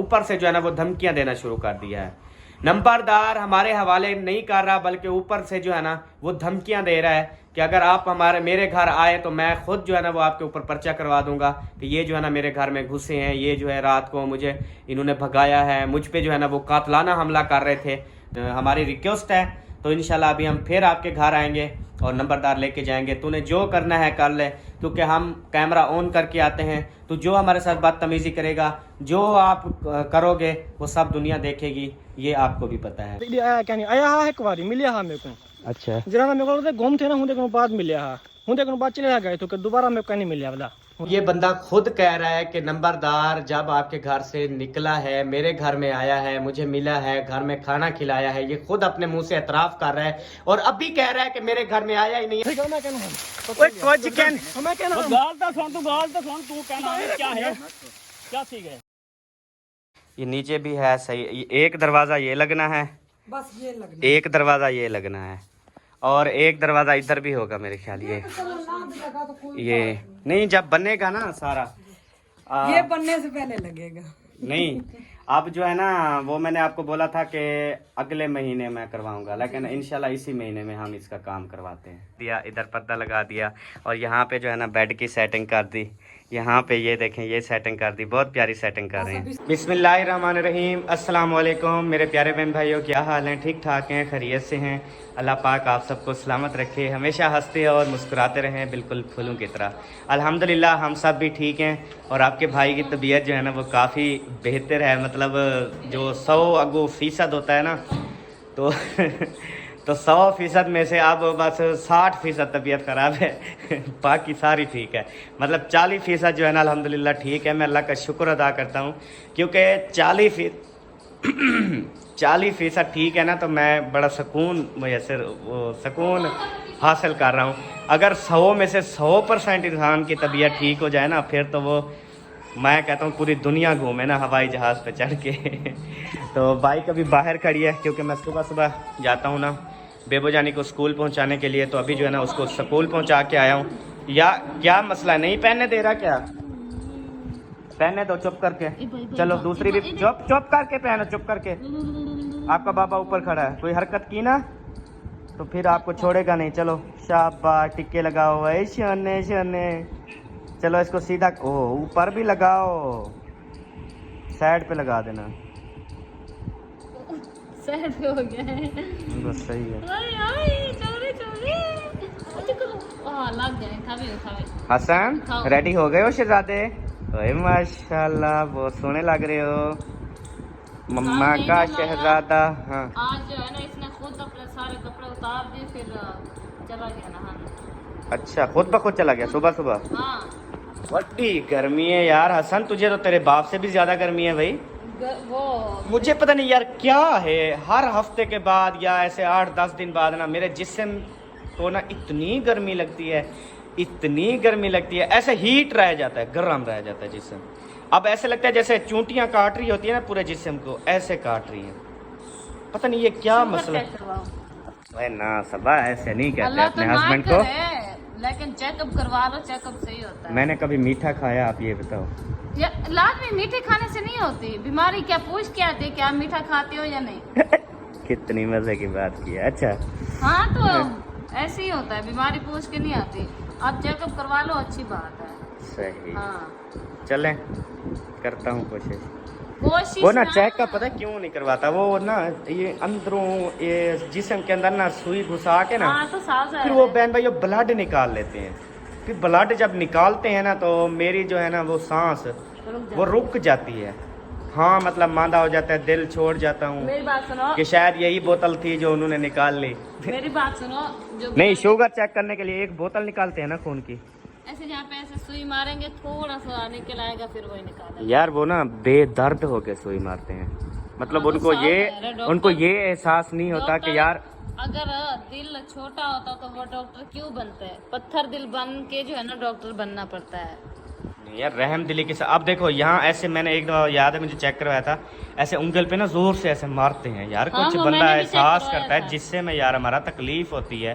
ऊपर से जो है ना वो धमकियां देना शुरू कर दिया है। नंबरदार हमारे हवाले नहीं कर रहा, बल्कि ऊपर से जो है ना वो धमकियां दे रहा है कि अगर आप मेरे घर आए तो मैं खुद जो है ना वो आपके ऊपर पर्चा करवा दूंगा कि ये जो है ना मेरे घर में घुसे हैं, ये जो है रात को मुझे इन्होंने भगाया है, मुझ पे जो है ना वो कातलाना हमला कर रहे थे। हमारी रिक्वेस्ट है तो इंशाल्लाह अभी हम फिर आपके घर आएंगे और नंबरदार लेके जाएंगे। तूने जो करना है कर ले, क्योंकि हम कैमरा ऑन करके आते हैं। तो जो हमारे साथ बदतमीजी करेगा, जो आप करोगे वो सब दुनिया देखेगी, ये आपको भी पता है। आया क्या नहीं आया एक बार मिलिया हाँ मेरे को। अच्छा जरा ना मेरे को घूम थे ना हूँ बाद मिलिया हाँ हूँ बाद चले गए तो दोबारा मेरे को नहीं मिलिया वाला। ये बंदा खुद कह रहा है कि नंबरदार जब आपके घर से निकला है, मेरे घर में आया है, मुझे मिला है, घर में खाना खिलाया है। ये खुद अपने मुंह से एतराफ कर रहा है और अभी कह रहा है कि मेरे घर में आया ही नहीं है। ये नीचे भी है सही, एक दरवाजा ये लगना है, बस ये लगना, एक दरवाजा ये लगना है और एक दरवाजा इधर भी होगा मेरे ख्याल। ये नहीं, जब बनेगा ना सारा ये बनने से पहले लगेगा। नहीं, अब जो है ना वो मैंने आपको बोला था कि अगले महीने मैं करवाऊंगा, लेकिन इंशाल्लाह इसी महीने में हम इसका काम करवाते हैं। दिया इधर पर्दा लगा दिया और यहाँ पे जो है ना बेड की सेटिंग कर दी। यहाँ पे ये देखें, ये सेटिंग कर दी, बहुत प्यारी सेटिंग कर रहे हैं। बिस्मिल्लाहिर्रहमानिर्रहीम, अस्सलाम वालेकुम मेरे प्यारे बहन भाइयों, क्या हाल हैं? ठीक ठाक हैं, खैरियत से हैं? अल्लाह पाक आप सबको सलामत रखे, हमेशा हंसते और मुस्कुराते रहें, बिल्कुल फूलों की तरह। अल्हम्दुलिल्लाह हम सब भी ठीक हैं और आपके भाई की तबीयत जो है ना वो काफ़ी बेहतर है। मतलब जो 100% होता है ना तो तो 100% में से अब बस 60% तबीयत ख़राब है बाकी सारी ठीक है। मतलब 40% जो है ना अल्हम्दुलिल्लाह ठीक है। मैं अल्लाह का शुक्र अदा करता हूँ, क्योंकि 40% ठीक है ना तो मैं बड़ा सुकून मुयसर सुकून हासिल कर रहा हूँ। अगर 100 में से 100% इंसान की तबीयत ठीक हो जाए ना, फिर तो वो मैं कहता हूँ पूरी दुनिया घूमे ना हवाई जहाज़ पे चढ़ के तो बाइक अभी बाहर खड़ी है, क्योंकि मैं सुबह सुबह जाता हूँ ना बेबो जानी को स्कूल पहुँचाने के लिए। तो अभी जो है ना उसको स्कूल पहुँचा के आया हूँ। या क्या मसला, नहीं पहनने दे रहा क्या? पहनने दो चुप करके। चलो दूसरी भी चुप करके पहनो, चुप करके। आपका बाबा ऊपर खड़ा है, कोई हरकत की ना तो फिर आपको छोड़ेगा नहीं। चलो शाबाश, टिक्के लगाओ, ऐ शने शने। चलो इसको सीधा, ओ ऊपर भी लगाओ, साइड पे लगा देना। साइड पे हो गया है, बस सही है। लग गए। हसन रेडी हो गए हो शहजादे? ओए माशाल्लाह बहुत सोने लग रहे हो मम्मा का शहजादा। हाँ आज जो है ना इसने खुद अपने सारे कपड़े उतार दिए, फिर चला गया नहाने। अच्छा, खुद ब खुद चला गया सुबह सुबह? हाँ बड़ी गर्मी है यार हसन, तुझे तो तेरे बाप से भी ज्यादा गर्मी है भाई। वो मुझे पता नहीं यार क्या है, हर हफ्ते के बाद या ऐसे 8-10 दिन बाद ना मेरे जिस्म को ना इतनी गर्मी लगती है, इतनी गर्मी लगती है, ऐसे हीट रह जाता है, गर्म रह जाता है जिस्म। अब ऐसे लगता है जैसे चूंटियां काट रही होती है ना पूरे जिस्म को, ऐसे काट रही हैं। पता नहीं ये क्या मसला है ना। सबा ऐसे नहीं कहते अपने हस्बैंड को, लेकिन चेकअप करवा लो, चेकअप सही होता है। मैंने कभी मीठा खाया? आप ये बताओ। लाजमी मीठे खाने से नहीं होती बीमारी। क्या पूछ के आती है कि आप मीठा खाते हो या नहीं? कितनी मजे की बात की है। अच्छा हाँ तो ऐसे ही होता है, बीमारी पूछ के नहीं आती। आप चेकअप करवा लो, अच्छी बात है। सही। हाँ चलें, करता हूँ कोशिश। कोशिश वो ना चेकअप पता है क्यों नहीं करवाता, वो ना ये अंदरों ये जिस्म के अंदर ना सुई घुसा के ना, हाँ, तो साफ फिर वो बहन भाई ब्लड निकाल लेते हैं। फिर ब्लड जब निकालते हैं ना तो मेरी जो है ना वो सांस वो रुक जाती है। हाँ मतलब मांदा हो जाता है, दिल छोड़ जाता हूँ। मेरी बात सुनो, कि शायद यही बोतल थी जो उन्होंने निकाल ली। मेरी बात सुनो, जो नहीं, शुगर चेक करने के लिए एक बोतल निकालते हैं ना खून की, ऐसे जहाँ पे ऐसे सुई मारेंगे थोड़ा सा निकल आएगा, फिर वही निकालेगा। यार वो ना बेदर्द होके सुई मारते हैं। मतलब हाँ, उनको ये एहसास नहीं होता कि यार अगर दिल छोटा होता तो वो डॉक्टर क्यों बनते हैं? पत्थर दिल बन के जो है ना डॉक्टर बनना पड़ता है यार। रहम दिली के साथ अब देखो यहाँ ऐसे, मैंने एक दफा याद है मुझे चेक करवाया था, ऐसे उंगल पे ना जोर से ऐसे मारते हैं यार। हाँ, कुछ वो बंदा मैंने भी एहसास चेक करता है करवाया था। जिससे में यार हमारा तकलीफ होती है,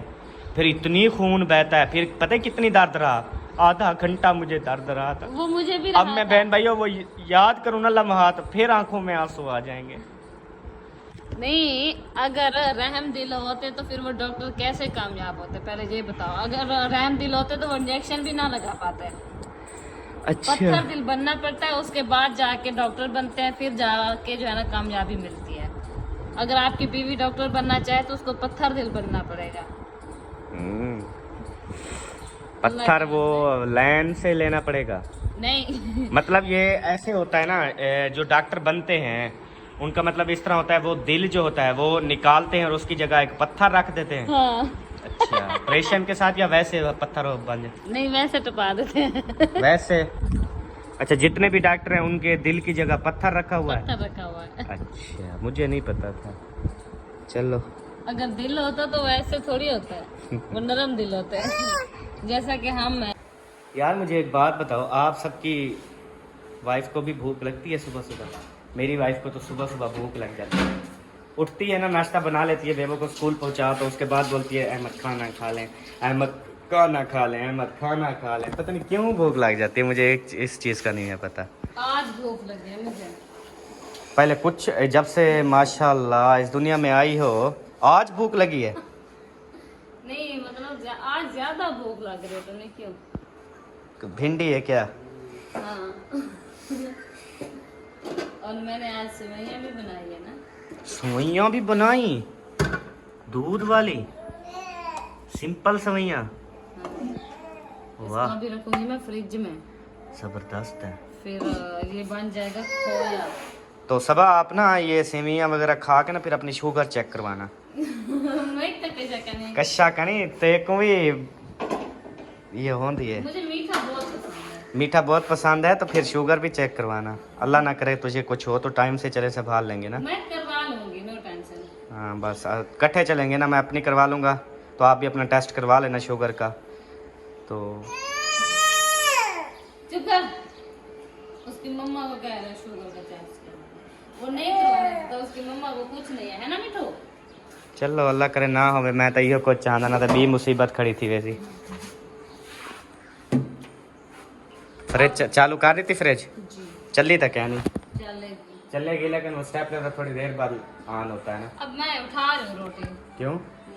फिर इतनी खून बहता है, फिर पता है कितनी दर्द रहा। आधा घंटा मुझे दर्द रहा था। वो मुझे भी अब रहा मैं था। बहन भाइयों वो याद करूँ ना लम्हात, फिर आंखों में आंसू आ जाएंगे। नहीं, अगर रहम दिल होते तो फिर वो डॉक्टर कैसे कामयाब होते, पहले ये बताओ। अगर रहम दिल होते तो वो इंजेक्शन भी ना लगा पाते। पत्थर दिल बनना पड़ता है, उसके बाद जाके डॉक्टर बनते हैं, फिर जाके जो है ना कामयाबी मिलती है। अगर आपकी बीवी डॉक्टर बनना चाहे तो उसको पत्थर दिल बनना पड़ेगा। पत्थर वो लैंड से लेना पड़ेगा। नहीं मतलब ये ऐसे होता है ना, जो डॉक्टर बनते हैं उनका मतलब इस तरह होता है, वो दिल जो होता है वो निकालते हैं और उसकी जगह एक पत्थर रख देते हैं। हाँ। अच्छा, ऑपरेशन के साथ या वैसे पत्थर बन जाए? नहीं, वैसे टपा देते हैं। वैसे। अच्छा, जितने भी डॉक्टर हैं उनके दिल की जगह पत्थर रखा हुआ है? पत्थर रखा हुआ है। अच्छा, मुझे नहीं पता था। चलो, अगर दिल होता तो वैसे थोड़ी होता है, वो नरम दिल होते हैं जैसा कि हम हैं। यार मुझे एक बात बताओ, आप सबकी वाइफ को भी भूख लगती है सुबह सुबह? मेरी वाइफ को तो सुबह सुबह भूख लग जाती है। उठती है ना, नाश्ता बना लेती है, बेबो को स्कूल पहुंचा, तो उसके बाद बोलती है अहमद खाना खा लें, अहमद खाना खा लें, अहमद खाना खा लें। पता नहीं क्यों भूख लग जाती है, मुझे इस चीज़ का नहीं है पता। आज भूख लगी है मुझे। पहले कुछ, जब से माशाल्लाह इस दुनिया में आई हो, आज भूख लगी है? नहीं मतलब आज ज्यादा भूख लग रही है, तो नहीं क्यों? भिंडी है क्या? हाँ। और मैंने आज सेवइयां भी बनाई है ना। सेवइयां भी बनाई? दूध वाली सिंपल सेवइयां? वाह, इसको भी रखूंगी मैं फ्रिज में, जबरदस्त है। फिर ये बन जाएगा खोया। तो सबा आप ना ये सेवइयां वगैरह खा के ना फिर अपनी शुगर चेक करवाना। मैं तो कैसा कहने, कशा कनी ते को भी ये होती है। मुझे मीठा बहुत पसंद है। मीठा बहुत पसंद है, तो फिर शुगर भी चेक करवाना। अल्लाह ना करे तुझे कुछ हो तो टाइम से चले संभाल लेंगे ना। मैं करवा लूंगी, नो टेंशन। हाँ बस, इकट्ठे चलेंगे ना, मैं अपनी करवा लूँगा तो आप भी अपना टेस्ट करवा लेना शुगर का। तो चुप कर, उसकी मम्मा को कह रहा है शुगर का टेस्ट करवाना। वो नहीं करवाना तो उसकी मम्मा को कुछ नहीं है ना मिठू। चलो अल्लाह करे ना होवे, मैं तो इहो कुछ चाहता ना, तो भी मुसीबत खड़ी थी वैसी। फ्रिज चालू कर दी थी? फ्रिज जी चली था क्या? नहीं चलेगी। चलेगी, लेकिन वो स्टेपलर थोड़ी देर बाद ऑन होता है ना। अब मैं उठा रही हूँ रोटी। क्यों?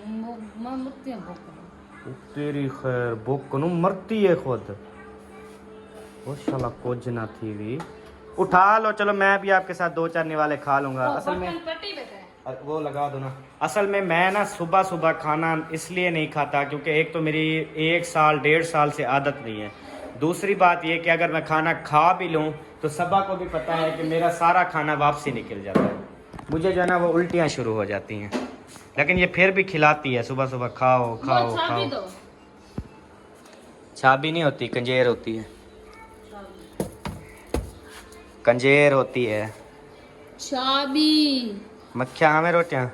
मैं मुक्ति हूँ भूख। तेरी खैर, भूख को मरती है खुद। वो शाला कुछ ना थी भी। उठा लो, चलो मैं भी आपके साथ 2-4 निवाले खा लूंगा। असल में पट्टी पे है। वो लगा दो ना। असल में मैं ना सुबह सुबह खाना इसलिए नहीं खाता क्योंकि एक तो मेरी 1 साल 1.5 साल से आदत नहीं है। दूसरी बात ये कि अगर मैं खाना खा भी लूँ तो सबा को भी पता है कि मेरा सारा खाना वापसी निकल जाता है। मुझे जो है ना वो उल्टियाँ शुरू हो जाती हैं, लेकिन ये फिर भी खिलाती है सुबह सुबह, खाओ खाओ खाओ। चाबी नहीं होती, कंजेर होती है। कंजेर होती है। चाबी मक्खियाँ हमें रोटियाँ।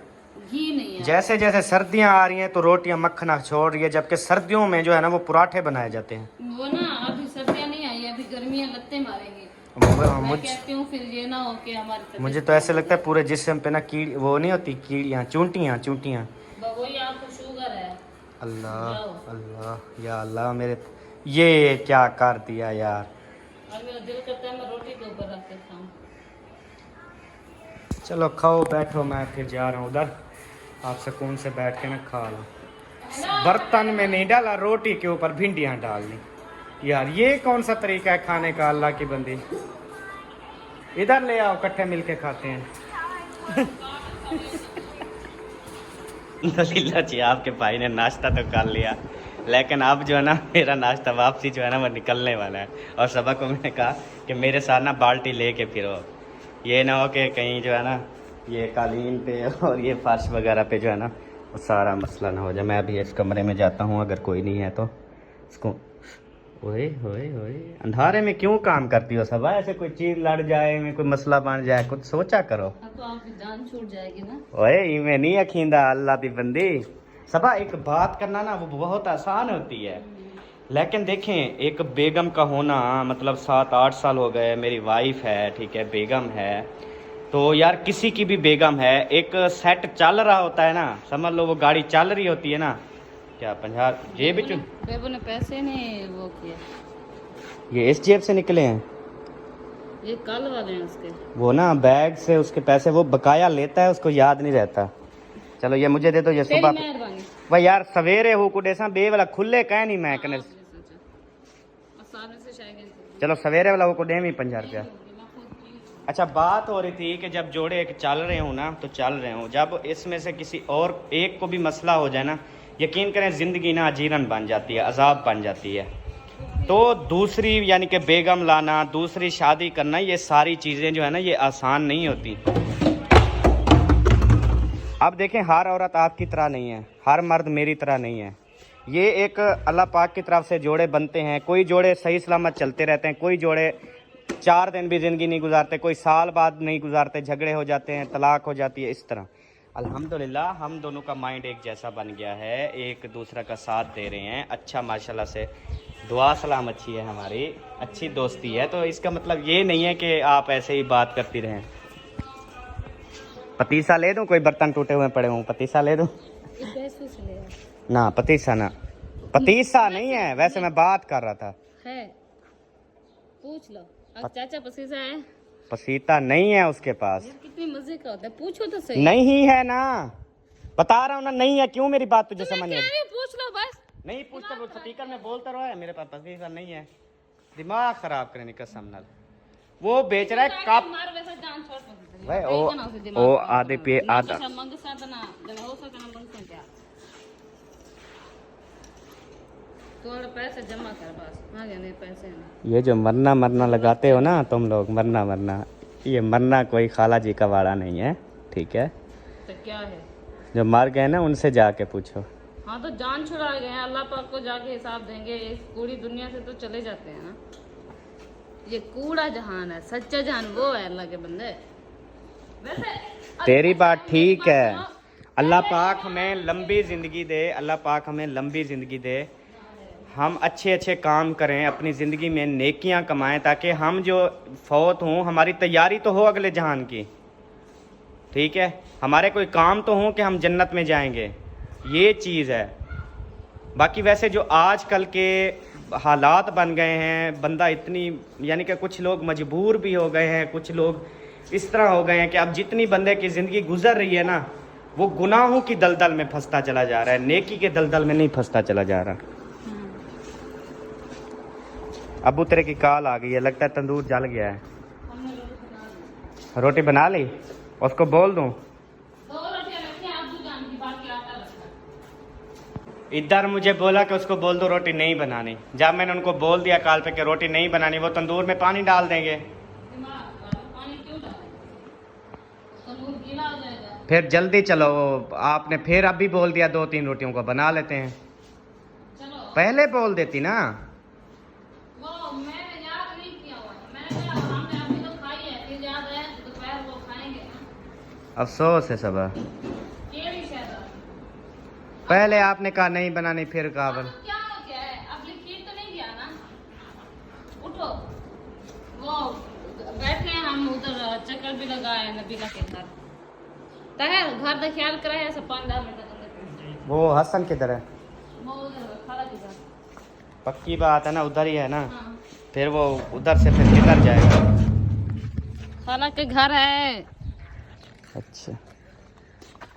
घी नहीं है। जैसे जैसे सर्दियाँ आ रही हैं तो रोटियाँ मक्खना छोड़ रही है, जबकि सर्दियों में जो है ना वो पराठे बनाए जाते हैं। वो ना अभी सर्दियाँ नहीं आई, अभी गर्मियाँ लगते मारेंगे। मैं कहती हूँ फिर ये ना हो कि हमारे मुझे तो ऐसे लगता है पूरे जिस्म पे ना कीड़ी, वो नहीं होती कीड़ियाँ, चूंटियाँ चूंटियाँ। वही आपको शुगर है। अल्लाह अल्लाह या अल्लाह, मेरे ये क्या कर दिया यार। और मेरा दिल करता है मैं रोटी के ऊपर रख के खाऊं। चलो खाओ, बैठो, मैं फिर जा रहा हूँ उधर। आप सुकून से बैठ के ना खा लो। बर्तन में नहीं डाला, रोटी के ऊपर भिंडियाँ डाल ली। यार ये कौन सा तरीका है खाने का, अल्लाह की बंदी। इधर ले आओ, इकट्ठे मिलके खाते हैं। दलीला जी, आपके भाई ने नाश्ता तो कर लिया, लेकिन अब जो है ना मेरा नाश्ता वापसी जो है ना वो निकलने वाला है। और सबा को मैंने कहा कि मेरे साथ ना बाल्टी लेके फिरो, ये ना हो कि कहीं जो है ना ये कालीन पे और ये फर्श वगैरह पे जो है ना वो सारा मसला ना हो जाए। मैं अभी इस कमरे में जाता हूँ, अगर कोई नहीं है तो इसको। ओए ओए ओए, अंधारे में क्यों काम करती हो सबा? ऐसे कोई चीज लड़ जाए, में कोई मसला बन जाए, कुछ सोचा करो। अब तो आपकी जान छूट जाएगी ना। ओए इवें नहीं अखींदा, अल्लाह दी बंदी। सबा एक बात करना ना वो बहुत आसान होती है, लेकिन देखें एक बेगम का होना, मतलब 7-8 साल हो गए, मेरी वाइफ है, ठीक है, बेगम है, तो यार किसी की भी बेगम है, एक सेट चल रहा होता है ना, समझ लो वो गाड़ी चल रही होती है ना, क्या 50 जेब चुन? बेबू ने पैसे नहीं वो किए, ये इस जेब से निकले हैं? ये कल वाले हैं उसके। वो ना बैग से उसके पैसे वो बकाया लेता है, उसको याद नहीं रहता। चलो ये मुझे दे दो, ये तेरी सुबह मेहरबानी। भाई यार सवेरे हो कुछ ऐसा बे वाला खुले कह नहीं मैं कने। सामने से शायद चलो सवेरे वाला वो को दे 50 रुपया। अच्छा बात हो रही थी कि जब जोड़े एक चल रहे हो ना तो चल रहे हो, जब इसमें से किसी और एक को भी मसला हो जाए ना, यकीन करें ज़िंदगी ना अजीरन बन जाती है, अजाब बन जाती है। तो दूसरी यानी कि बेगम लाना, दूसरी शादी करना, ये सारी चीज़ें जो है ना ये आसान नहीं होती। अब देखें हर औरत आपकी तरह नहीं है, हर मर्द मेरी तरह नहीं है। ये एक अल्लाह पाक की तरफ से जोड़े बनते हैं। कोई जोड़े सही सलामत चलते रहते हैं, कोई जोड़े 4 दिन भी ज़िंदगी नहीं गुजारते, कोई साल बाद नहीं गुजारते, झगड़े हो जाते हैं, तलाक हो जाती है। इस तरह अल्हम्दुलिल्लाह हम दोनों का माइंड एक जैसा बन गया है, एक दूसरा का साथ दे रहे हैं। अच्छा माशाल्लाह से दुआ सलाम अच्छी है, हमारी अच्छी दोस्ती है। तो इसका मतलब ये नहीं है कि आप ऐसे ही बात करती रहें। पतीसा ले दूं? कोई बर्तन टूटे हुए पड़े हों, पतीसा ले दूं? ना पतीसा ना, पतीसा नहीं है, वैसे मैं बात कर रहा था। है पूछ लो। अब चाचा पसीसा है? पसीता नहीं है उसके पास। यार कितनी मजे का होता है, पूछो तो सही। नहीं है ना, बता रहा हूँ ना, नहीं है। क्यों मेरी बात तुझे समझ नहीं? पूछ लो बस। नहीं पूछता, वो स्पीकर में बोलता रहा है मेरे पास पसीसा नहीं है। दिमाग खराब करने का कसम। वो बेच रहा है कप। मार वैसा जान छोड़ पसीसा। भाई ओ आधे पे आधा मंग साधना जब हो सकना मंग से क्या थोड़ा पैसे जमा कर बस। हाँ नहीं पैसे नहीं। ये जो मरना मरना लगाते हो ना तुम लोग, मरना मरना, ये मरना कोई खाला जी का वाड़ा नहीं है, ठीक है? तो क्या है? जो मर गए ना उनसे जाके पूछो। हाँ तो जान छुड़ा गए हैं, अल्लाह पाक को जाके हिसाब देंगे। इस पूरी दुनिया से तो चले जाते हैं ना। ये कूड़ा जहान है, सच्चा जहान वो है अल्लाह के बंदे। वैसे तेरी बात ठीक है, अल्लाह पाक हमें लंबी ज़िंदगी दे, अल्लाह पाक हमें लंबी ज़िंदगी दे। हम अच्छे अच्छे काम करें, अपनी ज़िंदगी में नेकियां कमाएं, ताकि हम जो फौत हों हमारी तैयारी तो हो अगले जहान की, ठीक है? हमारे कोई काम तो हों कि हम जन्नत में जाएंगे, ये चीज़ है। बाकी वैसे जो आजकल के हालात बन गए हैं, बंदा इतनी यानी कि कुछ लोग मजबूर भी हो गए हैं, कुछ लोग इस तरह हो गए हैं कि अब जितनी बंदे की ज़िंदगी गुजर रही है ना, वो गुनाहों की दलदल में फंसता चला जा रहा है, नेकी के दलदल में नहीं फंसता चला जा रहा। अबू तेरे की कॉल आ गई है, लगता है तंदूर जल गया है। रोटी बना ली? उसको बोल दूं? इधर मुझे बोला कि उसको बोल दो रोटी नहीं बनानी। जब मैंने उनको बोल दिया कॉल पे कि रोटी नहीं बनानी, वो तंदूर में पानी डाल देंगे, फिर जल्दी चलो। आपने फिर अभी बोल दिया 2-3 रोटियों को बना लेते हैं। पहले बोल देती ना। अफसोस है सब। पहले आपने कहा नहीं बनानी, फिर कहा बन। क्या हो गया है? अब लिखित तो नहीं दिया ना। उठो, वो बैठे हैं हम उधर, चक्कर भी लगाए नबीला के घर। तहर घर का ख्याल करा है सब 15 मिनट। वो हसन किधर है? वो उधर खाला के घर। पक्की बात है ना, उधर ही है ना। हाँ। फिर वो उधर से फिर किधर जाएगा? खाला के घर है। अच्छा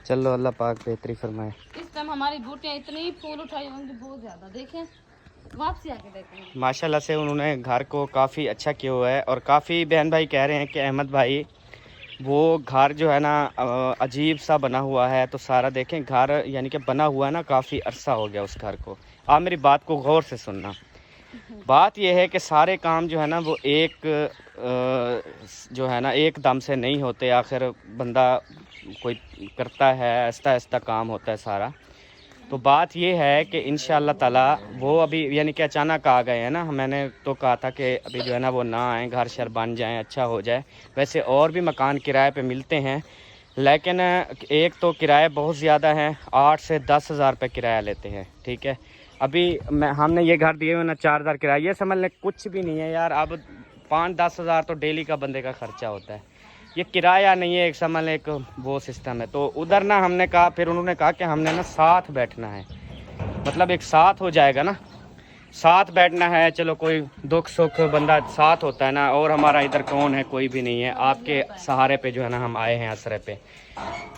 चलो, अल्लाह पाक बेहतरी फरमाए। इस टाइम हमारी बूटियां इतनी फूल उठाई होंगी, बहुत ज्यादा। देखें वापसी आके देखें। माशाल्लाह से उन्होंने घर को काफ़ी अच्छा किया हुआ है। और काफ़ी बहन भाई कह रहे हैं कि अहमद भाई वो घर जो है ना अजीब सा बना हुआ है। तो सारा देखें घर यानी कि बना हुआ है ना, काफ़ी अरसा हो गया उस घर को। आप मेरी बात को गौर से सुनना। बात यह है कि सारे काम जो है ना वो एक जो है ना एक दम से नहीं होते। आखिर बंदा कोई करता है, आहिस्ता आहिस्ता काम होता है सारा। तो बात यह है कि इंशाअल्लाह ताला वो अभी यानी कि अचानक आ गए हैं ना। मैंने तो कहा था कि अभी जो है ना वो ना आए, घर शर बन जाएं, अच्छा हो जाए। वैसे और भी मकान किराए पे मिलते हैं, लेकिन एक तो किराए बहुत ज़्यादा हैं, 8 से 10 हज़ार रुपये किराया लेते हैं, ठीक है? अभी हमने ये घर दिए हुए ना 4000 किराया, ये समझ लें कुछ भी नहीं है यार। अब 5-10 हज़ार तो डेली का बंदे का खर्चा होता है, ये किराया नहीं है, एक समझ लें एक वो सिस्टम है। तो उधर ना हमने कहा, फिर उन्होंने कहा कि हमने ना साथ बैठना है, मतलब एक साथ हो जाएगा ना, साथ बैठना है। चलो कोई दुख सुख बंदा साथ होता है ना, और हमारा इधर कौन है, कोई भी नहीं है। आपके सहारे पे जो है ना हम आए हैं, आसरे पे।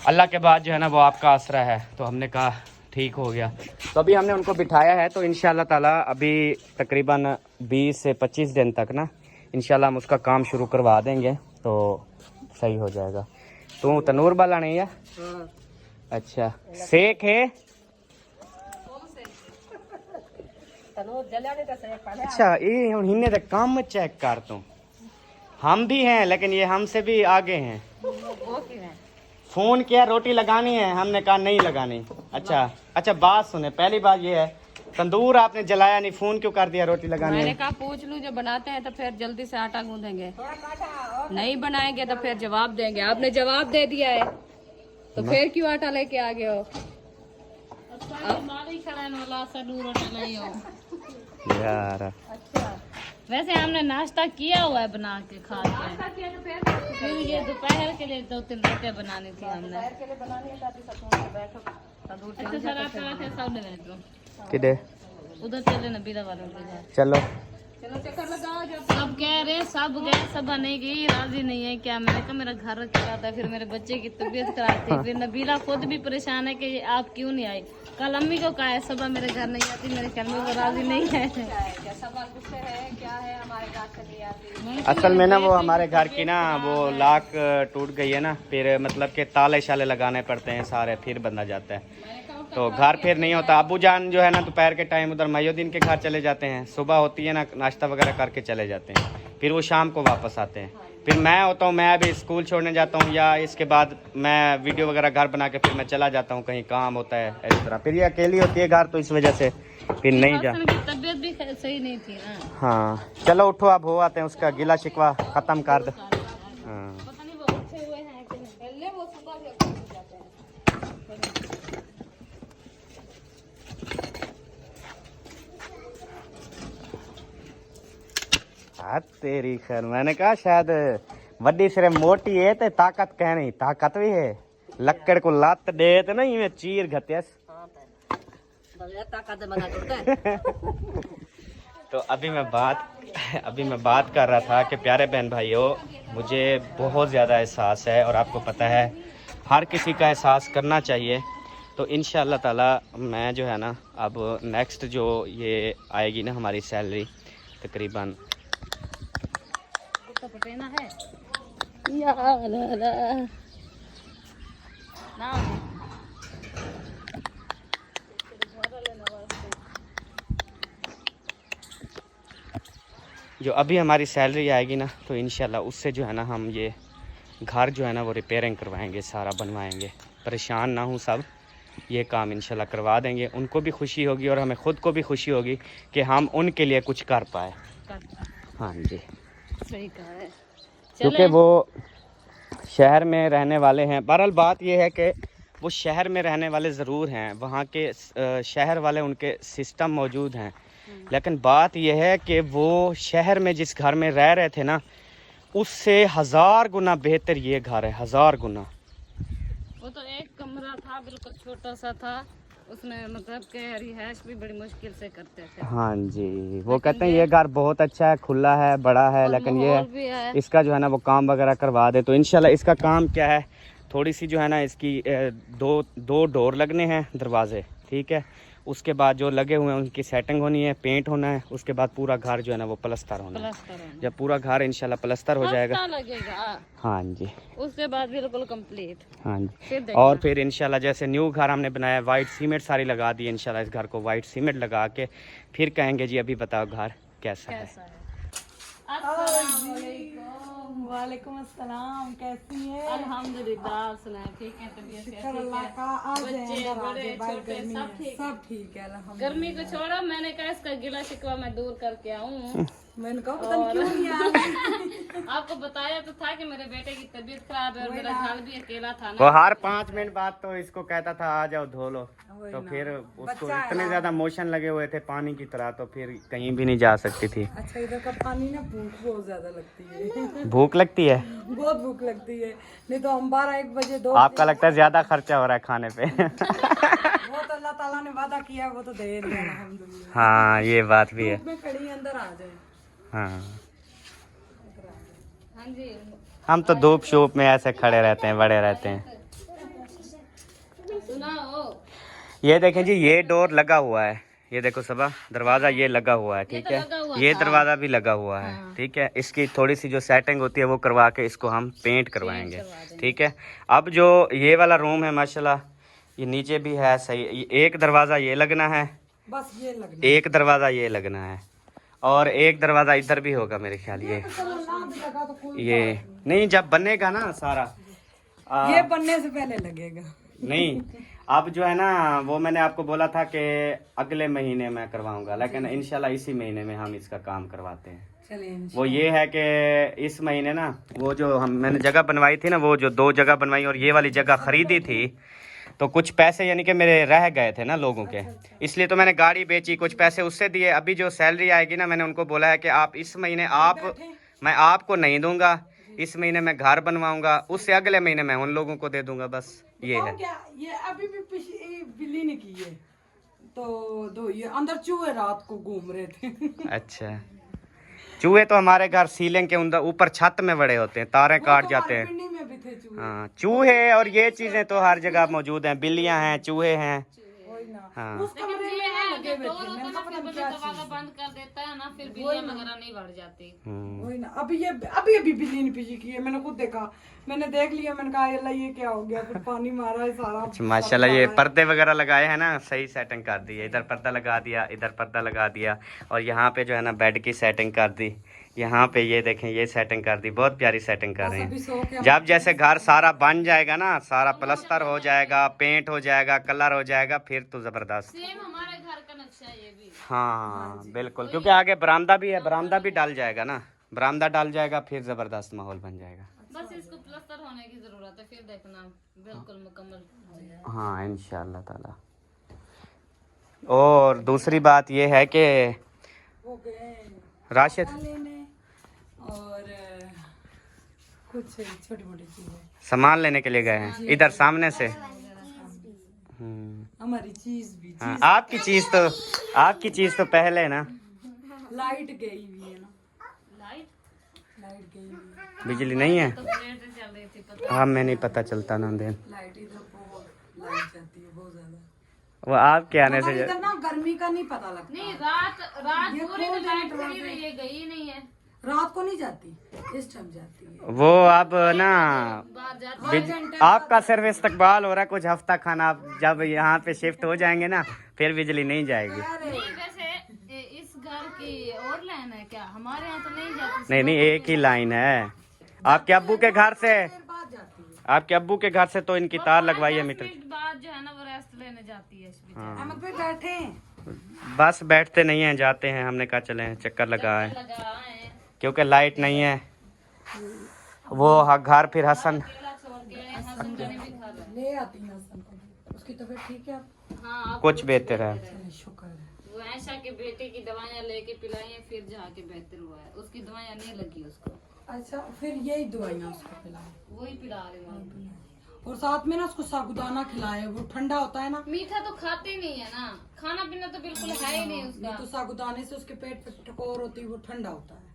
अल्लाह के बाद जो है ना वो आपका आसरा है, तो हमने कहा ठीक हो गया। तो अभी हमने उनको बिठाया है, तो इंशाल्लाह ताला अभी तकरीबन 20 से 25 दिन तक ना इंशाल्लाह हम उसका काम शुरू करवा देंगे, तो सही हो जाएगा। तू तनूर वाला नहीं है? अच्छा, सेक है। अच्छा, ये हम हिन्ने तक काम चेक कर तू। हम भी हैं लेकिन ये हमसे भी आगे हैं। फोन किया रोटी लगानी है, हमने कहा नहीं लगानी। अच्छा बात सुने, पहली बात ये है तंदूर आपने जलाया नहीं, फोन क्यों कर दिया रोटी लगानी है? मैंने कहा पूछ लूं, जो बनाते हैं तो फिर जल्दी से आटा गूंदेंगे, नहीं बनाएंगे तो फिर जवाब देंगे। आपने जवाब दे दिया है तो फिर क्यों आटा लेके आ गए हो? यार वैसे हमने नाश्ता किया हुआ है बना के खा के, फिर ये दोपहर के लिए 2-3 रोटियां बनानी थी हमने। अच्छा सर आप थे सब ले तो किधर उधर चले ना बीरा वालों के घर। चलो चक्कर लगाओ। जब सब कह रहे सब गए, सब नहीं गई, राजी नहीं है। क्या मैंने कहा मेरा घर खराब था, फिर मेरे बच्चे की तबीयत खराब थी, फिर नबीला खुद भी परेशान है कि आप क्यों नहीं आई। कल अम्मी को कहा है सब मेरे घर नहीं आती, मेरे घर में वो राजी नहीं है। सब गुस्से है क्या है, हमारे घर से नहीं आती। असल में ना वो हमारे घर की ना वो लाक टूट गई है ना, फिर मतलब के ताले शाले लगाने पड़ते हैं सारे, फिर बंदा जाता है तो घर फिर नहीं होता। अबू जान जो है ना दोपहर के टाइम उधर मयोदीन के घर चले जाते हैं, सुबह होती है ना नाश्ता वगैरह करके चले जाते हैं, फिर वो शाम को वापस आते हैं। फिर मैं होता हूँ, मैं अभी स्कूल छोड़ने जाता हूँ, या इसके बाद मैं वीडियो वगैरह घर बना के फिर मैं चला जाता हूँ, कहीं काम होता है इस तरह। फिर ये अकेली होती है घर, तो इस वजह से फिर नहीं जा। तबीयत भी सही नहीं थी ना। हाँ चलो उठो, आप हो आते हैं, उसका गिला शिकवा ख़त्म कर दो। हाँ पता नहीं वो उठे हुए हैं कि नहीं। पहले वो सुबह भी अकेले जाते हैं। तेरी खैर, मैंने कहा शायद वड्डी सिर्फ मोटी है तो ताकत कह नहीं, ताकत भी है। लक्कड़ को लात दे तो नहीं मैं चीर घतेस। तो अभी मैं बात कर रहा था कि प्यारे बहन भाइयों, मुझे बहुत ज़्यादा एहसास है, और आपको पता है हर किसी का एहसास करना चाहिए। तो इंशाअल्लाह ताला मैं जो है ना अब नेक्स्ट जो ये आएगी ना हमारी सैलरी तकरीबन तो पटेना है या ला ना जो अभी हमारी सैलरी आएगी ना, तो इंशाल्लाह उससे जो है ना हम ये घर जो है ना वो रिपेयरिंग करवाएंगे, सारा बनवाएंगे। परेशान ना हूँ, सब ये काम इंशाल्लाह करवा देंगे। उनको भी खुशी होगी और हमें ख़ुद को भी खुशी होगी कि हम उनके लिए कुछ कर पाए। हाँ जी सही कहा है, क्योंकि वो शहर में रहने वाले हैं। बहरहाल बात ये है कि वो शहर में रहने वाले ज़रूर हैं, वहाँ के शहर वाले उनके सिस्टम मौजूद हैं, लेकिन बात यह है कि वो शहर में जिस घर में रह रहे थे ना, उससे 1000 गुना बेहतर ये घर है, 1000 गुना। वो तो एक कमरा था, बिल्कुल छोटा सा था, उसमें मतलब के रिहाइश भी बड़ी मुश्किल से करते थे। हाँ जी, वो कहते हैं ये घर बहुत अच्छा है, खुला है, बड़ा है, लेकिन ये है, इसका जो है ना वो काम वगैरह करवा दे। तो इंशाल्लाह इसका काम क्या है, थोड़ी सी जो है ना इसकी दो डोर लगने हैं दरवाजे, ठीक है। उसके बाद जो लगे हुए हैं उनकी सेटिंग होनी है, पेंट होना है, उसके बाद पूरा घर जो है ना वो प्लस्तर होना है। जब पूरा घर इंशाल्लाह प्लस्तर हो जाएगा लगेगा, हाँ जी, उसके बाद बिल्कुल कंप्लीट। हाँ जी, और फिर इंशाल्लाह जैसे न्यू घर हमने बनाया, वाइट सीमेंट सारी लगा दी इंशाल्लाह। इस घर को वाइट सीमेंट लगा के फिर कहेंगे जी अभी बताओ घर कैसा है। वालेकुम अस्सलाम, कैसी है? अल्हम्दुलिल्लाह, सुना ठीक है, तबीयत कैसी है? अल्लाह का आ जाए, बच्चे अंदर आ बड़े जाए, बाहर छोटे गर्मी सब है, ठीक सब ठीक है अल्हम्दुलिल्लाह। गर्मी को छोड़ो, मैंने कहा इसका गिला शिकवा मैं दूर करके आऊँ। मैंने कहा पता नहीं क्यों नहीं आ रही। आपको बताया तो था कि मेरे बेटे की तबीयत खराब है और मेरा घर भी अकेला था वो ना। हर 5 मिनट बाद तो इसको कहता था आ जाओ धो लो, तो फिर उसको इतने ज्यादा मोशन लगे हुए थे पानी की तरह, तो फिर कहीं भी नहीं जा सकती थी। अच्छा इधर का पानी ना भूख बहुत ज्यादा लगती है। भूख लगती है? बहुत भूख लगती है, नहीं तो हम 12-1 बजे दो आपका लगता है ज्यादा खर्चा हो रहा है खाने पे। वो तो अल्लाह ताला ने वादा किया है, वो तो दे दिया अल्हम्दुलिल्लाह। हाँ ये बात भी है। धूप में खड़ी अंदर आ जाए। हाँ हाँ जी। हम तो धूप शूप में ऐसे खड़े रहते हैं, बड़े रहते हैं। सुनाओ। ये देखें जी, ये डोर लगा हुआ है, ये देखो सबा दरवाजा ये लगा हुआ है, ठीक है। ये दरवाजा भी लगा हुआ है, ठीक है। इसकी थोड़ी सी जो सेटिंग होती है वो करवा के इसको हम पेंट करवाएंगे, ठीक है। अब जो ये वाला रूम है माशाल्लाह, ये नीचे भी है सही। एक दरवाजा ये लगना है, बस ये लगना एक दरवाजा ये लगना है, और एक दरवाजा इधर भी होगा मेरे ख्याल। ये लगा तो कोई ये नहीं, जब बनेगा ना सारा ये बनने से पहले लगेगा। नहीं, अब जो है ना वो मैंने आपको बोला था कि अगले महीने मैं करवाऊंगा, लेकिन इंशाल्लाह इसी महीने में हम इसका काम करवाते हैं। चलिए वो ये है कि इस महीने ना वो जो मैंने जगह बनवाई थी ना, वो जो 2 जगह बनवाई और ये वाली जगह खरीदी थी, तो कुछ पैसे यानी कि मेरे रह गए थे ना लोगों के, इसलिए तो मैंने गाड़ी बेची, कुछ पैसे उससे दिए। अभी जो सैलरी आएगी ना, मैंने उनको बोला है कि आप इस महीने मैं आपको नहीं दूंगा, इस महीने मैं घर बनवाऊंगा, उससे अगले महीने मैं उन लोगों को दे दूंगा, बस ये है। क्या ये अभी भी बिल्ली ने की है, तो ये अंदर चूहे रात को घूम रहे थे। अच्छा, चूहे तो हमारे घर सीलिंग के अंदर ऊपर छत में बड़े होते हैं, तारे काट जाते हैं। पिंडी में भी थे चूहे। हाँ, चूहे और ये चीजें तो हर जगह मौजूद हैं, बिल्लियां हैं, चूहे हैं। वही ना। हाँ उस कमरे में ना लगे हुए थे, मैंने कहा पता नहीं क्या चीज़ दरवाजा बंद कर देता है ना, फिर बिल्लियां वगैरह नहीं बढ़ जाती। वही ना। अभी बिल्ली ने पीछे की है, मैंने खुद देखा, मैंने देख लिया, मैंने कहा अल्लाह ये क्या हो गया, फिर पानी मारा है सारा। माशाल्लाह, ये पर्दे वगैरह लगाए हैं ना, सही सेटिंग कर दी है। इधर पर्दा लगा दिया, इधर पर्दा लगा दिया, और यहाँ पे जो है ना बेड की सेटिंग कर दी। यहाँ पे ये देखें, ये सेटिंग कर दी, बहुत प्यारी सेटिंग कर रहे हैं। जब जैसे घर सारा बन जाएगा ना, सारा प्लस्तर हो जाएगा, पेंट हो जाएगा, कलर हो जाएगा, फिर तो जबरदस्त। सेम हमारे घर का नक्शा है ये भी। हाँ बिल्कुल, क्योंकि आगे बरामदा भी है, बरामदा भी डाल जाएगा ना, बरामदा डाल जाएगा, फिर जबरदस्त माहौल बन जाएगा। बस इसको प्लस्तर होने की जरूरत है, फिर देखना बिल्कुल मुकम्मल। हाँ इंशाअल्लाह ताला। और दूसरी बात ये है कि हो गए राशिद लेने और कुछ छोटी मोटी चीजें सामान लेने के लिए गए हैं इधर सामने से। हमारी चीज भी हाँ, आपकी चीज तो पहले ना। लाइट गई हुई है ना, लाइट लाइट गई हुई है। बिजली नहीं है, तो प्लेट चल रही थी पता। हाँ मैं नहीं पता चलता ना दिन। लाइट इधर बहुत लाइट जाती है बहुत ज्यादा। वो आपके आने मगर से इधर ना गर्मी का नहीं पता लगता। नहीं, रात ये पूरी खोल लाइट देने खड़ी रही है, गई नहीं है। रात को नहीं जाती, इस टाइम जाती है। वो अब ना बाहर जाती आपका सिर्फ इस्तकबाल हो रहा है, कुछ हफ्ता खाना। आप जब यहाँ पे शिफ्ट हो जाएंगे ना, फिर बिजली नहीं जाएगी। नहीं। वैसे इस घर की और लाइन है क्या? हमारे यहाँ तो नहीं जाती। नहीं नहीं, एक ही लाइन है। आपके अब्बू के घर से, बाद जाती है। आपके अब्बू के घर से तो इनकी तार लगवाई है मीटर। बाद जो है ना वो रेस्ट लेने जाती है इस बीच। अहमद भाई बैठे हैं। बस बैठते नहीं हैं, जाते हैं। हमने कहा चले चक्कर लगा है, लगा है क्योंकि लाइट नहीं है। वो घर फिर हसन अकेला छोड़ के हसन का नहीं भी खा रहा। ले आती है हसन को। उसकी तबीयत ठीक है अब? हाँ, कुछ बेहतर है। चलिए, शुक्र है। वो ऐशा के बेटे की दवाइयाँ लेके पिलाई है, फिर जाके बेहतर हुआ है। उसकी दवाइयाँ नहीं लगी उसको, अच्छा फिर यही दवाइयाँ उसको पिलाए वही पिला रही हूँ। और साथ में ना उसको साबुदाना खिलाए, वो ठंडा होता है ना। मीठा तो खाते ही नहीं है ना, खाना पीना तो बिल्कुल है ही नहीं उसका। तो साबुदाने से उसके पेट पे टकोर होती है, वो ठंडा होता है।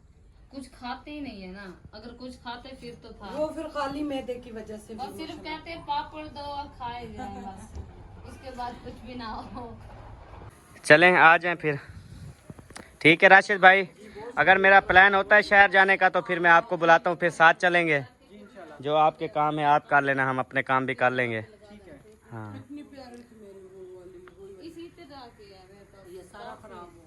कुछ खाते ही नहीं है ना, अगर कुछ खाते फिर तो था। वो फिर खाली मैदे की वजह से बस सिर्फ कहते हैं पापड़ दो और खाए जाए बस, उसके बाद कुछ भी ना हो। चलें आ जाएं फिर। ठीक है राशिद भाई, अगर मेरा प्लान होता है शहर जाने का तो फिर मैं आपको बुलाता हूँ, फिर साथ चलेंगे। जो आपके काम है आप कर लेना, हम अपने काम भी कर लेंगे। हाँ इसी तरह की है वे तो, ये सारा खराब हो।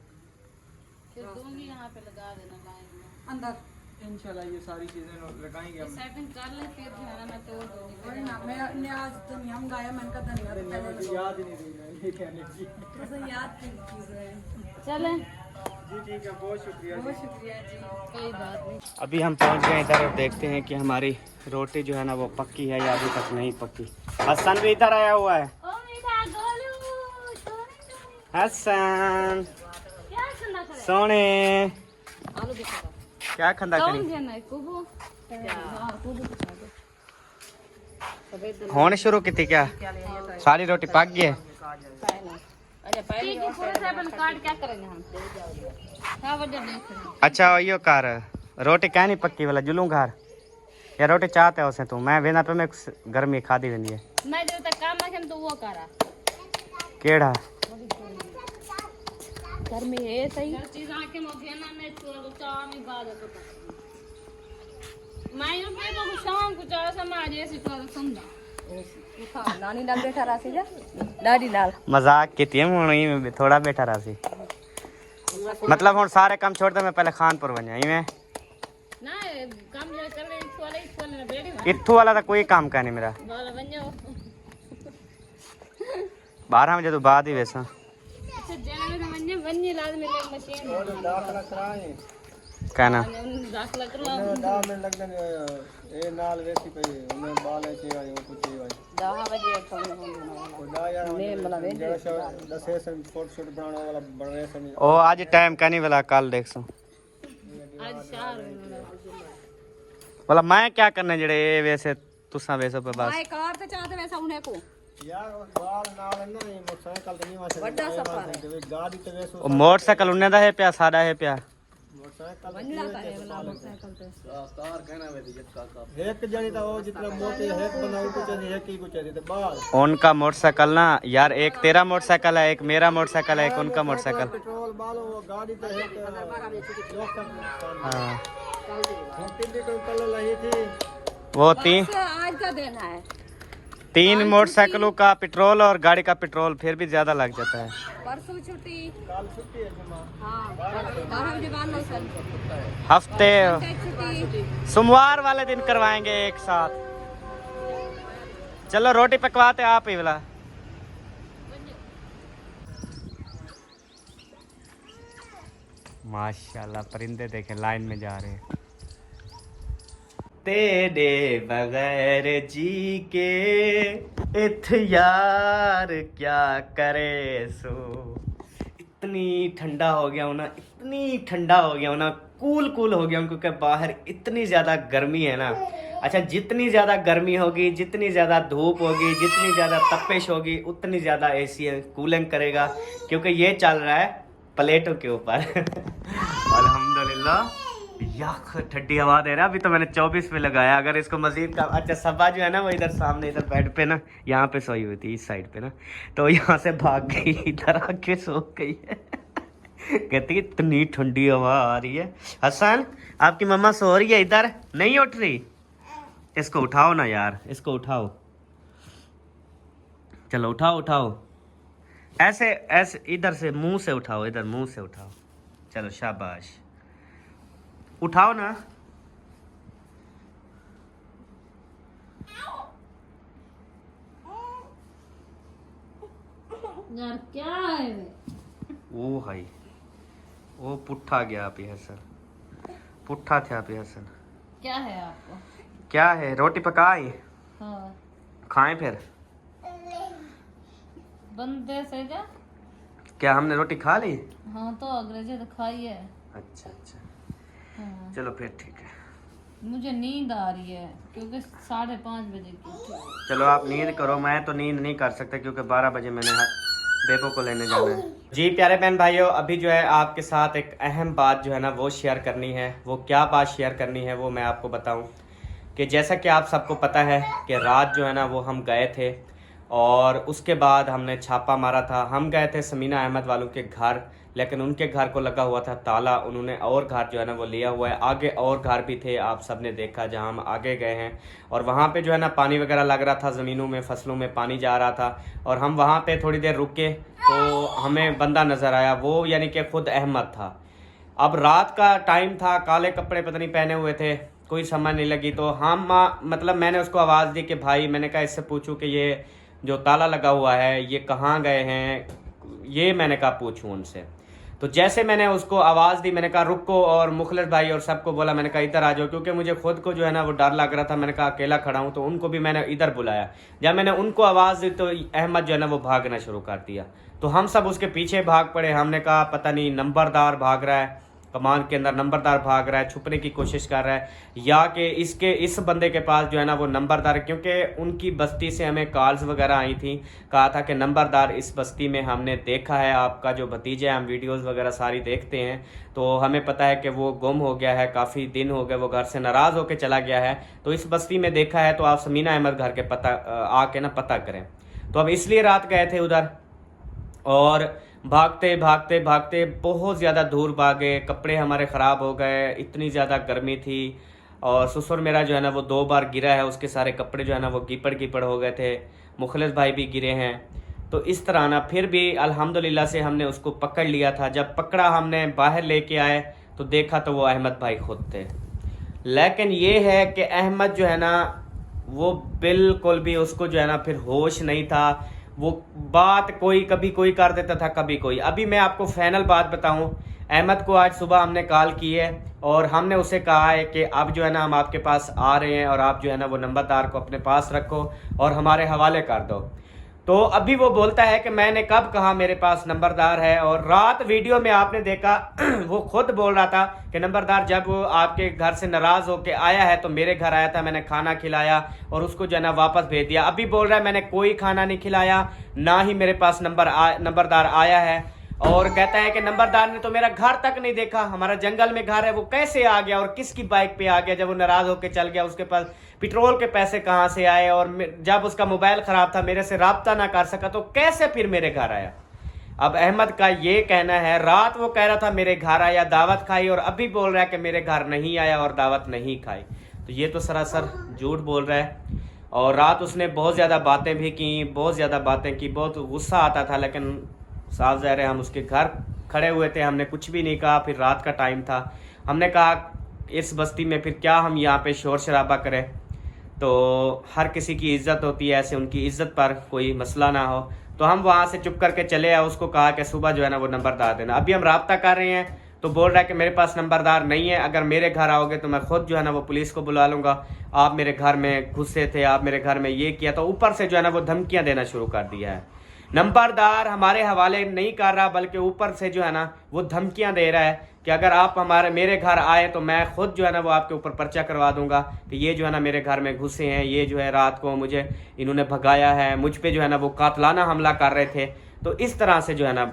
फिर तुम भी यहाँ पे लगा देना लाइन में अंदर। इंशाल्लाह ये सारी चीजें लगाएंगे हम। सेटिंग कर ले, फिर जो है ना मैं तोड़ दूंगी। वही ना, मैं आज तो नहीं हम गाया, मैंने कहा धन्यवाद पहले याद ही नहीं रही ये कहने की। तो याद की चीज है। चलें। कोई बात नहीं। अभी हम पहुंच गए इधर और देखते हैं कि हमारी रोटी जो है ना वो पक्की है या अभी तक नहीं पक्की। हसन भी इधर आया हुआ है। ओ मेरा गोलू, सोने हसन क्या सुनना करे? सोने आलू दिखा दो। क्या खंदा कौन करी देना है कुबू? हां कुबू दिखा दो। होने शुरू की थी क्या? सारी रोटी पक गई है। अच्छा पहले ठीक है, थोड़ा सा अपन काट क्या करेंगे हम? हां वजह देख रहे हैं। अच्छा यो कार रोटी क्या नहीं पक्की वाला जुलूं घर या रोटी चाहते हो उसे तू मैं वेना पे मैं गर्मी खादी वेंदी है मैं जब तक काम ना तो वो करा केड़ा गर्मी है सही। हर चीज आके मुझे ना मैं तो चाह में बाद है मैं यूं पे तो शाम को चाह समाज ऐसी तो समझा नानी नाल बैठा रहा सी जा दादी नाल मजाक की थी मैं थोड़ा बैठा रहा सी मतलब हुन सारे काम छोड़ दे मैं पहले खानपुर बन जाई मैं ना काम जो कर रहे इस वाले ने बेड़ी इत्थू वाला तो कोई काम का नहीं मेरा वाला बन जाओ 12 बजे तो बाद ही वैसा अच्छा जेना में बन्नी लाद में एक मशीन कहना दाखला करवा ये नाल वैसी पे उन्हें बाल है चाहिए वो कुछ चाहिए 10 बजे फोन मैं मतलब वे 10 से फोटो शूट बनाने वाला बन रहे समय ओ आज टाइम का नहीं वाला कल देख सो आज शार बोला मैं क्या करने जड़े वैसे तुसा वैसे पे बस आए कार ते चाहते वैसा उन्हें को यार बाल नाल ना मोटरसाइकिल तो नहीं वासे बड़ा सफर गाड़ी तो वैसे ओ मोटरसाइकिल उन्ने दा है प्या सादा है प्या मोटरसाइकिल मंजला का है वाला मोटरसाइकिल पे कार कहना वे का एक जनी तो वो जितना मोटे है बनाऊ कुछ नहीं है की कुछ है तो बाल उनका मोटरसाइकिल ना यार एक तेरा मोटरसाइकिल है एक मेरा मोटरसाइकिल है एक उनका मोटरसाइकिल पेट्रोल बालो वो गाड़ी तो है हाँ तीन दिन कल लाई थी वो तीन आज का दिन है 3 मोटरसाइकिलों का पेट्रोल और गाड़ी का पेट्रोल फिर भी ज्यादा लग जाता है परसों छुट्टी कल छुट्टी है जमा हां 12 बजे बाद लो सर हफ्ते छुट्टी सोमवार वाले दिन करवाएंगे एक साथ चलो रोटी पकवाते आप ही वाला माशाल्लाह परिंदे देखे लाइन में जा रहे हैं तेरे बगैर जी के इत यार क्या करे सो इतनी ठंडा हो गया हूं ना इतनी ठंडा हो गया हूं ना कूल हो गया हूं क्योंकि बाहर इतनी ज़्यादा गर्मी है ना। अच्छा जितनी ज़्यादा गर्मी होगी जितनी ज़्यादा धूप होगी जितनी ज़्यादा तपिश होगी उतनी ज़्यादा एसी कूलिंग करेगा क्योंकि ये चल रहा है प्लेटों के ऊपर अल्हम्दुलिल्लाह याख ठंडी हवा दे रहा है। अभी तो मैंने 24 पे लगाया अगर इसको मजीद का अच्छा सब्बा जो है ना वो इधर सामने इधर बेड पे ना यहाँ पे सोई हुई थी इस साइड पे ना तो यहाँ से भाग गई इधर आके सो गई है कहती है इतनी ठंडी हवा आ रही है। हसन आपकी मम्मा सो रही है इधर नहीं उठ रही इसको उठाओ ना यार इसको उठाओ चलो उठाओ ऐसे ऐसे इधर से मुंह से उठाओ इधर मुंह से उठाओ चलो शाबाश उठाओ ना यार क्या है ओ भाई वो पुट्ठा गया आप हसन पुट्ठा थे आप हसन क्या है आपको? क्या है रोटी पकाई हाँ खाएं फिर बंदे से क्या हमने रोटी खा ली हाँ तो अंग्रेजी तो खाई है। अच्छा हाँ। चलो फिर ठीक है मुझे नींद आ रही है क्योंकि 5:30 बजे की चलो आप नींद करो मैं तो नींद नहीं कर सकता क्योंकि 12 बजे मैंने बेबो को लेने जाना है। जी प्यारे बहन भाइयों अभी जो है आपके साथ एक अहम बात जो है ना वो शेयर करनी है। वो क्या बात शेयर करनी है वो मैं आपको बताऊं कि जैसा कि आप सबको पता है कि रात जो है ना वो हम गए थे और उसके बाद हमने छापा मारा था। हम गए थे समीना अहमद वालों के घर लेकिन उनके घर को लगा हुआ था ताला। उन्होंने और घर जो है ना वो लिया हुआ है आगे और घर भी थे आप सब ने देखा जहां हम आगे गए हैं और वहां पे जो है ना पानी वगैरह लग रहा था ज़मीनों में फसलों में पानी जा रहा था और हम वहां पे थोड़ी देर रुके तो हमें बंदा नज़र आया वो यानी कि खुद अहमद था। अब रात का टाइम था काले कपड़े पता नहीं पहने हुए थे कोई समझ नहीं लगी तो हम मतलब मैंने उसको आवाज़ दी कि भाई मैंने कहा इससे पूछूं कि ये जो ताला लगा हुआ है ये कहाँ गए हैं ये मैंने कहा पूछूं उनसे। तो जैसे मैंने उसको आवाज़ दी, मैंने कहा रुको, और मुखलिस भाई और सबको बोला, मैंने कहा इधर आ जाओ, क्योंकि मुझे खुद को जो है ना वो डर लग रहा था। मैंने कहा अकेला खड़ा हूँ, तो उनको भी मैंने इधर बुलाया। जब मैंने उनको आवाज़ दी तो अहमद जो है ना वो भागना शुरू कर दिया। तो हम सब उसके पीछे भाग पड़े। हमने कहा पता नहीं नंबरदार भाग रहा है, कमान के अंदर नंबरदार भाग रहा है, छुपने की कोशिश कर रहा है, या कि इस बंदे के पास जो है ना वो नंबरदार, क्योंकि उनकी बस्ती से हमें कॉल्स वगैरह आई थी, कहा था कि नंबरदार इस बस्ती में हमने देखा है, आपका जो भतीजा है, हम वीडियोस वगैरह सारी देखते हैं, तो हमें पता है कि वो गुम हो गया है, काफ़ी दिन हो गए, वो घर से नाराज़ होकर चला गया है, तो इस बस्ती में देखा है, तो आप समीना अहमद घर के आके ना पता करें। तो अब इसलिए रात गए थे उधर, और भागते भागते भागते बहुत ज़्यादा दूर भागे। कपड़े हमारे ख़राब हो गए, इतनी ज़्यादा गर्मी थी, और ससुर मेरा जो है ना वो 2 बार गिरा है, उसके सारे कपड़े जो है ना वो कीपड़ हो गए थे। मुखलिस भाई भी गिरे हैं। तो इस तरह ना फिर भी अल्हम्दुलिल्लाह से हमने उसको पकड़ लिया था। जब पकड़ा, हमने बाहर लेके आए तो देखा तो वो अहमद भाई खुद थे। लेकिन ये है कि अहमद जो है ना वो बिल्कुल भी, उसको जो है ना फिर होश नहीं था। वो बात कभी कोई कर देता था, कभी कोई। अभी मैं आपको फाइनल बात बताऊं, अहमद को आज सुबह हमने कॉल की है और हमने उसे कहा है कि अब जो है ना हम आपके पास आ रहे हैं, और आप जो है ना वो नंबरदार को अपने पास रखो और हमारे हवाले कर दो। तो अभी वो बोलता है कि मैंने कब कहा मेरे पास नंबरदार है, और रात वीडियो में आपने देखा वो खुद बोल रहा था कि नंबरदार जब वो आपके घर से नाराज़ होके आया है तो मेरे घर आया था, मैंने खाना खिलाया और उसको जो है ना वापस भेज दिया। अभी बोल रहा है मैंने कोई खाना नहीं खिलाया, ना ही मेरे पास नंबरदार आया है, और कहता है कि नंबरदार ने तो मेरा घर तक नहीं देखा, हमारा जंगल में घर है, वो कैसे आ गया और किसकी बाइक पे आ गया, जब वो नाराज़ होकर चल गया, उसके पास पेट्रोल के पैसे कहाँ से आए, और जब उसका मोबाइल ख़राब था, मेरे से रब्ता ना कर सका, तो कैसे फिर मेरे घर आया। अब अहमद का ये कहना है, रात वो कह रहा था मेरे घर आया, दावत खाई, और अभी बोल रहा है कि मेरे घर नहीं आया और दावत नहीं खाई। तो ये तो सरासर झूठ बोल रहा है। और रात उसने बहुत ज़्यादा बातें भी की, बहुत गुस्सा आता था, लेकिन साफ ज़ाहिर है हम उसके घर खड़े हुए थे, हमने कुछ भी नहीं कहा। फिर रात का टाइम था, हमने कहा इस बस्ती में फिर क्या हम यहाँ पे शोर शराबा करें, तो हर किसी की इज्जत होती है, ऐसे उनकी इज्जत पर कोई मसला ना हो। तो हम वहाँ से चुप करके चले आए। उसको कहा कि सुबह जो है ना वो नंबरदार देना। अभी हम राब्ता कर रहे हैं तो बोल रहा है कि मेरे पास नंबरदार नहीं है, अगर मेरे घर आओगे तो मैं खुद जो है ना वो पुलिस को बुला लूँगा, आप मेरे घर में घुसे थे, आप मेरे घर में ये किया। तो ऊपर से जो है ना वो धमकियाँ देना शुरू कर दिया है। नंबरदार हमारे हवाले नहीं कर रहा, बल्कि ऊपर से जो है ना वो धमकियां दे रहा है कि अगर आप मेरे घर आए तो मैं खुद जो है ना वो आपके ऊपर पर्चा करवा दूंगा कि ये जो है ना मेरे घर में घुसे हैं, ये जो है रात को मुझे इन्होंने भगाया है, मुझ पे जो है ना वो कातलाना हमला कर रहे थे। तो इस तरह से जो है ना,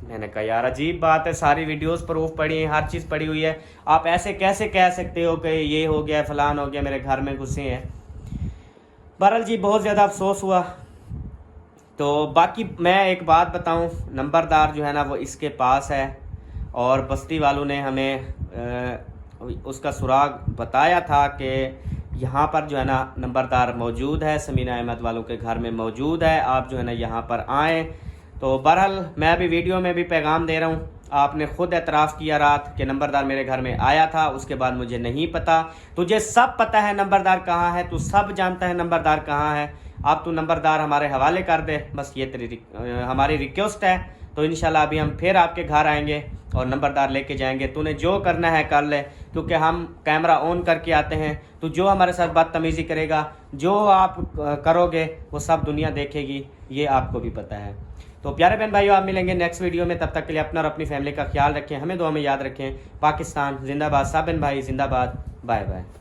मैंने कहा यार अजीब बात है, सारी वीडियोस प्रूफ पड़ी है, हर चीज़ पड़ी हुई है, आप ऐसे कैसे कह सकते हो कि ये हो गया, फलान हो गया, मेरे घर में घुसे हैं। बहरहाल जी बहुत ज़्यादा अफसोस हुआ। तो बाकी मैं एक बात बताऊं, नंबरदार जो है ना वो इसके पास है, और बस्ती वालों ने हमें उसका सुराग बताया था कि यहाँ पर जो है ना नंबरदार मौजूद है, समीना अहमद वालों के घर में मौजूद है, आप जो है ना यहाँ पर आएँ। तो बहरहाल मैं अभी वीडियो में भी पैगाम दे रहा हूँ, आपने खुद एतराफ़ किया रात कि नंबरदार मेरे घर में आया था, उसके बाद मुझे नहीं पता। तुझे सब पता है नंबरदार कहाँ है, तू सब जानता है नंबरदार कहाँ है, अब तू नंबरदार हमारे हवाले कर दे, बस ये तेरी हमारी रिक्वेस्ट है। तो इंशाल्लाह अभी हम फिर आपके घर आएंगे और नंबरदार लेके जाएंगे। तूने जो करना है कर ले, क्योंकि हम कैमरा ऑन करके आते हैं। तू जो हमारे साथ बदतमीज़ी करेगा, जो आप करोगे, वो सब दुनिया देखेगी, ये आपको भी पता है। तो प्यारे बहन भाइयों, आप मिलेंगे नेक्स्ट वीडियो में। तब तक के लिए अपना और अपनी फैमिली का ख्याल रखें, हमें दुआ में याद रखें। पाकिस्तान जिंदाबाद, सब बहन भाई जिंदाबाद। Bye bye.